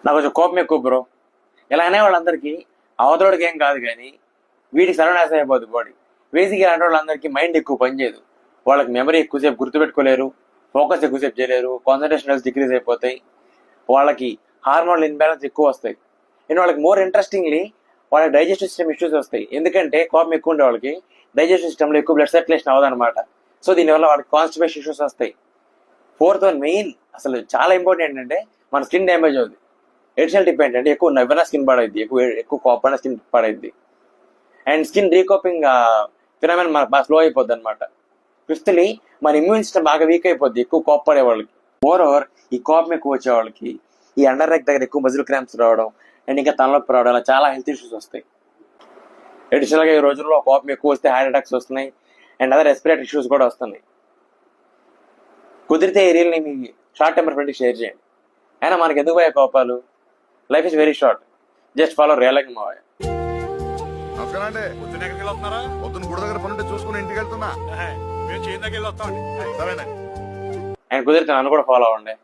నాకు కొంచెం కోపం ఎక్కువ బ్రో. ఇలా అనే వాళ్ళందరికీ అవతలోడికి ఏం కాదు, కానీ వీటికి సర్వనాశనం అయిపోతుంది బాడీ. బేసిక్గా ఇలాంటి వాళ్ళందరికీ మైండ్ ఎక్కువ పనిచేయదు. వాళ్ళకి మెమరీ ఎక్కువసేపు గుర్తుపెట్టుకోలేరు, ఫోకస్ ఎక్కువసేపు చేయలేరు, కాన్సన్ట్రేషన్ లెవెల్స్ డిక్రీజ్ అయిపోతాయి, వాళ్ళకి హార్మోనల్ ఇన్బ్యాలెన్స్ ఎక్కువ వస్తాయి. అండ్ వాళ్ళకి మోర్ ఇంట్రెస్టింగ్లీ వాళ్ళకి డైజెస్టివ్ సిస్టమ్ ఇష్యూస్ వస్తాయి. ఎందుకంటే కోపం ఎక్కువ ఉండే వాళ్ళకి డైజెస్టివ్ సిస్టమ్లో ఎక్కువ బ్లడ్ సర్క్యులేషన్ అవ్వదన్నమాట. సో దీనివల్ల వాళ్ళకి కాన్స్టిపేషన్ ఇష్యూస్ వస్తాయి. ఫోర్త్ వన్ మెయిన్ అసలు చాలా ఇంపార్టెంట్ ఏంటంటే మన స్కిన్ డ్యామేజ్ అవుతుంది. ఎడిషనల్ టిప్ ఏంటంటే ఎక్కువ నవ్విన స్కిన్ పాడైద్ది, ఎక్కువ కోపమైన స్కిన్ పాడైద్ది. అండ్ స్కిన్ రీకోపింగ్ ఫినామినన్ బాగా స్లో అయిపోద్ది అనమాట. ఫిఫ్త్లీ మన ఇమ్యూన్ సిస్టమ్ బాగా వీక్ అయిపోద్ది ఎక్కువ కోపపడే వాళ్ళకి. మోర్ ఓవర్ ఈ కోపం ఎక్కువ వచ్చే వాళ్ళకి ఈ అండర్ నెక్ దగ్గర ఎక్కువ మజిల్ క్రాంప్స్ రావడం అండ్ ఇంకా తలనొప్పి రావడం, అలా చాలా హెల్త్ ఇష్యూస్ వస్తాయి. అడిషనల్గా ఈ రోజుల్లో కోపం ఎక్కువ వస్తే హార్ట్ అటాక్స్ వస్తున్నాయి అండ్ అదర్ రెస్పిరేటరీ ఇష్యూస్ కూడా వస్తున్నాయి. కుదిరితే ఈ రీల్ని మీ షార్ట్ టెంపర్ ఫ్రెండ్కి షేర్ చేయండి. అయినా మనకి ఎందుకు పోయే కోపాలు? Life is very short, just follow రియలింగ్ మావయ్య. నమస్కారం అండి. పొద్దున ఎక్కడికి వెళ్తున్నారా? పొద్దున గుడి దగ్గర పనుంటే చూసుకుని ఇంటికి వెళ్తున్నా. మేము చేయి దగ్గర వెళ్ళి వస్తామండి. సరేనండి. అండ్ కుదిరితే నన్ను కూడా ఫాలో అవ్వండి.